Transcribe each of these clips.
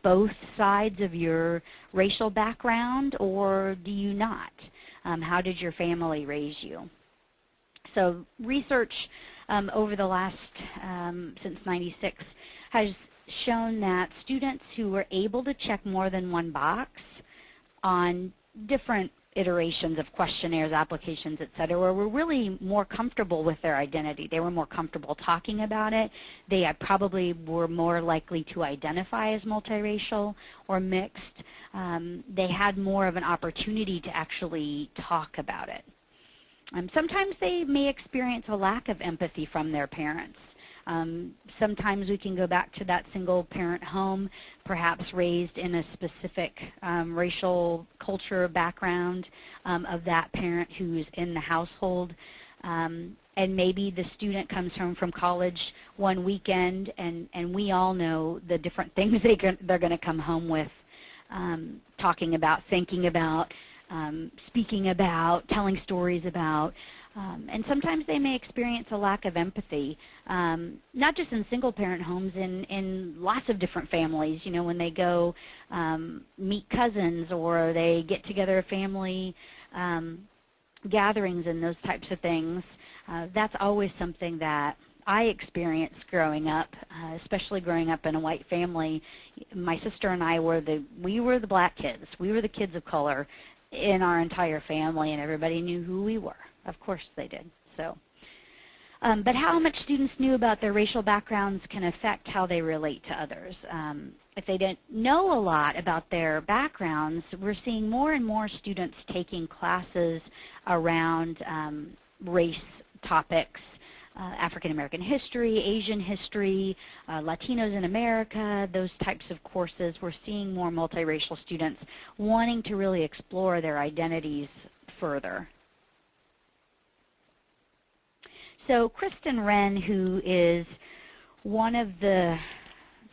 both sides of your racial background, or do you not? How did your family raise you? So research over the last, since '96, has shown that students who were able to check more than one box on different iterations of questionnaires, applications, et cetera, were really more comfortable with their identity. They were more comfortable talking about it. They probably were more likely to identify as multiracial or mixed. They had more of an opportunity to actually talk about it. Sometimes they may experience a lack of empathy from their parents. Sometimes we can go back to that single-parent home, perhaps raised in a specific racial culture background of that parent who's in the household. And maybe the student comes home from college one weekend, and we all know the different things they're going to come home with, talking about, thinking about, speaking about, telling stories about. And sometimes they may experience a lack of empathy, not just in single-parent homes, in lots of different families. You know, when they go meet cousins, or they get together family gatherings and those types of things, that's always something that I experienced growing up, especially growing up in a white family. My sister and I were the black kids. We were the kids of color in our entire family, and everybody knew who we were. Of course they did. So, but how much students knew about their racial backgrounds can affect how they relate to others. If they didn't know a lot about their backgrounds, we're seeing more and more students taking classes around race topics, African American history, Asian history, Latinos in America, those types of courses. We're seeing more multiracial students wanting to really explore their identities further. So Kristen Wren, who is one of the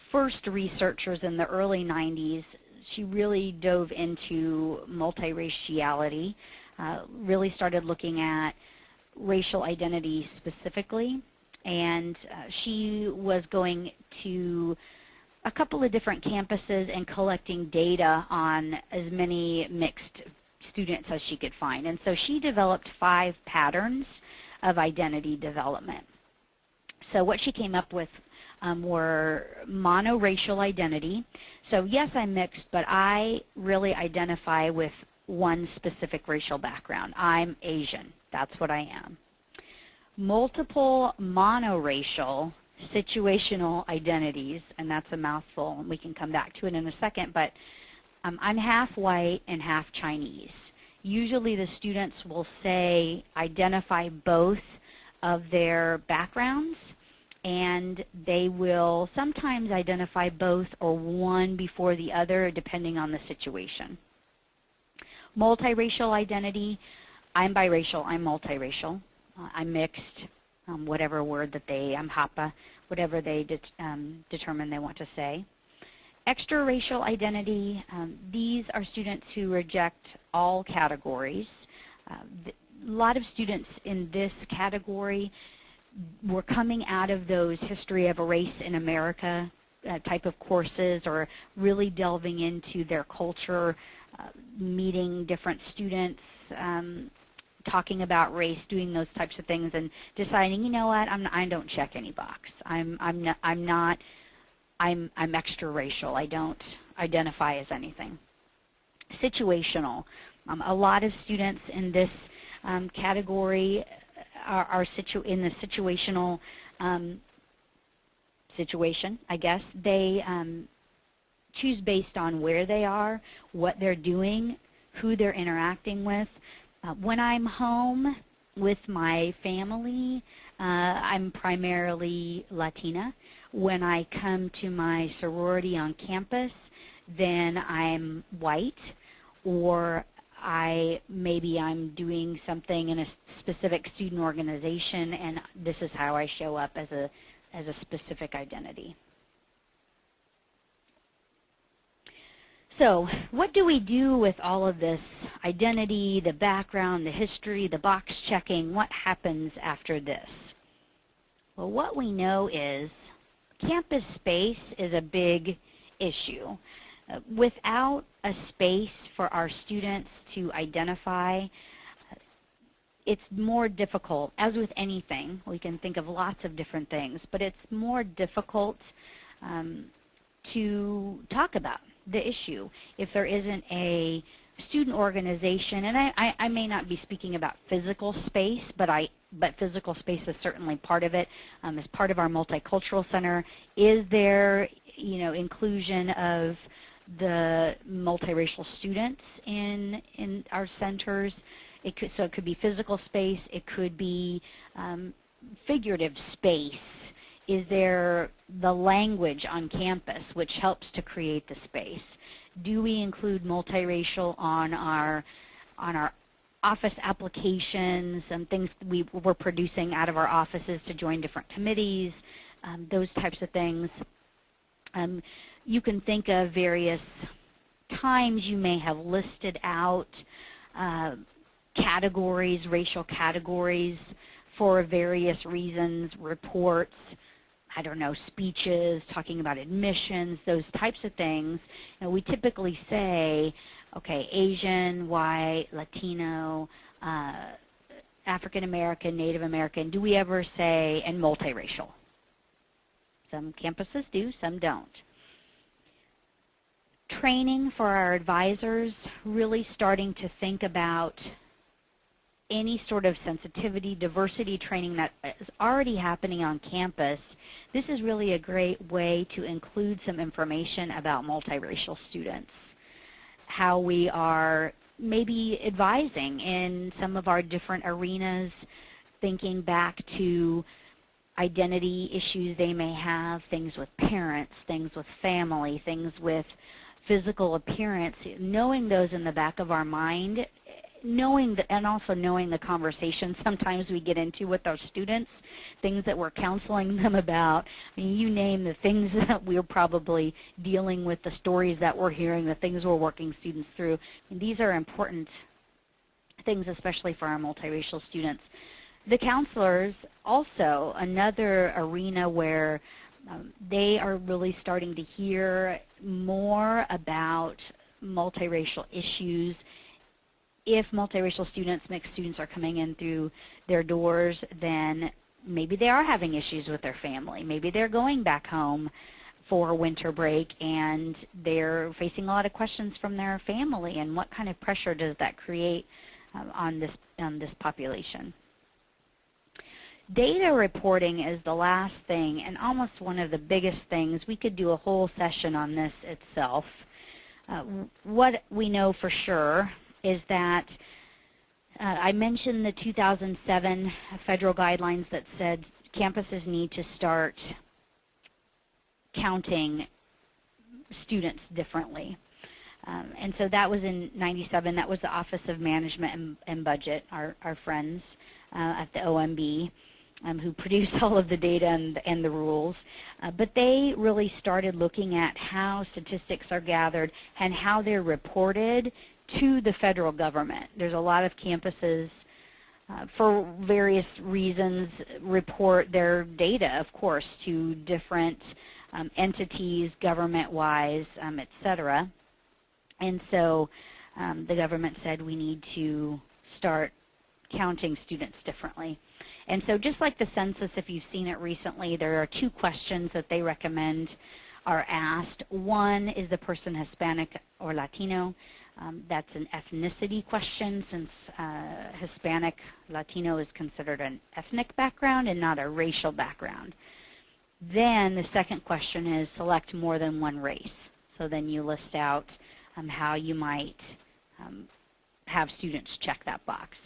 first researchers in the early 90s, she really dove into multiraciality, really started looking at racial identity specifically, and she was going to a couple of different campuses and collecting data on as many mixed students as she could find. And so she developed 5 patterns of identity development. So what she came up with were monoracial identity. So yes, I'm mixed, but I really identify with one specific racial background. I'm Asian. That's what I am. Multiple monoracial situational identities, and that's a mouthful, and we can come back to it in a second, but I'm half white and half Chinese. Usually the students will say, identify both of their backgrounds, and they will sometimes identify both or one before the other, depending on the situation. Multiracial identity, I'm biracial, I'm multiracial, I'm mixed, whatever word that I'm Hapa, whatever they determine they want to say. Extraracial identity, these are students who reject all categories. A lot of students in this category were coming out of those history of a race in America type of courses, or really delving into their culture, meeting different students, talking about race, doing those types of things, and deciding, you know what, I don't check any box. I'm extra racial. I don't identify as anything. Situational. A lot of students in this category are in the situational situation, I guess. They choose based on where they are, what they're doing, who they're interacting with. When I'm home with my family, I'm primarily Latina. When I come to my sorority on campus, then I'm white, or maybe I'm doing something in a specific student organization, and this is how I show up as a specific identity. So what do we do with all of this identity, the background, the history, the box checking? What happens after this? Well, what we know is campus space is a big issue. Without a space for our students to identify, it's more difficult. As with anything, we can think of lots of different things, but it's more difficult to talk about the issue if there isn't a student organization. And I may not be speaking about physical space, but physical space is certainly part of it. As part of our multicultural center, is there, inclusion of the multiracial students in our centers? So it could be physical space. It could be figurative space. Is there the language on campus which helps to create the space? Do we include multiracial on our office applications and things we're producing out of our offices to join different committees, those types of things? You can think of various times you may have listed out categories, racial categories for various reasons, reports, I don't know, speeches, talking about admissions, those types of things. We typically say, okay, Asian, white, Latino, African American, Native American. Do we ever say, and multiracial? Some campuses do, some don't. Training for our advisors, really starting to think about any sort of sensitivity, diversity training that is already happening on campus. This is really a great way to include some information about multiracial students, how we are maybe advising in some of our different arenas, thinking back to identity issues they may have, things with parents, things with family, things with physical appearance, knowing those in the back of our mind, and also knowing the conversations sometimes we get into with our students, things that we're counseling them about. I mean, you name the things that we're probably dealing with, the stories that we're hearing, the things we're working students through. And these are important things, especially for our multiracial students. The counselors, also another arena where they are really starting to hear more about multiracial issues. If multiracial students, mixed students are coming in through their doors, then maybe they are having issues with their family. Maybe they're going back home for winter break and they're facing a lot of questions from their family, and what kind of pressure does that create on this population? Data reporting is the last thing, and almost one of the biggest things. We could do a whole session on this itself. What we know for sure is that I mentioned the 2007 federal guidelines that said campuses need to start counting students differently. And so that was in 97. That was the Office of Management and Budget, our friends at the OMB, who produced all of the data and the rules. But they really started looking at how statistics are gathered and how they're reported to the federal government. There's a lot of campuses, for various reasons, report their data, of course, to different entities, government-wise, et cetera. And so the government said we need to start counting students differently. And so just like the census, if you've seen it recently, there are 2 questions that they recommend are asked. One, is the person Hispanic or Latino? That's an ethnicity question, since Hispanic, Latino is considered an ethnic background and not a racial background. Then the second question is select more than one race. So then you list out how you might have students check that box.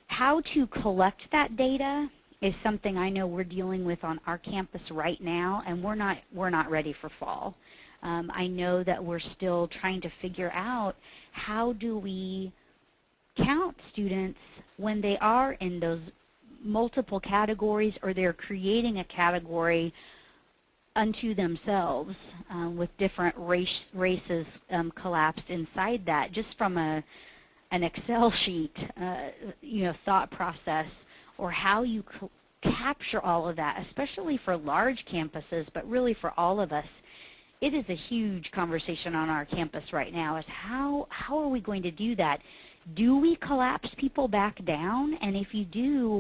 How to collect that data is something I know we're dealing with on our campus right now, and we're not ready for fall. I know that we're still trying to figure out how do we count students when they are in those multiple categories, or they're creating a category unto themselves with different races collapsed inside that, just from an Excel sheet, thought process, or how you capture all of that, especially for large campuses, but really for all of us. it is a huge conversation on our campus right now, is how are we going to do that? Do we collapse people back down? And if you do,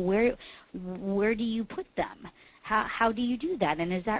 where do you put them? How do you do that? And is that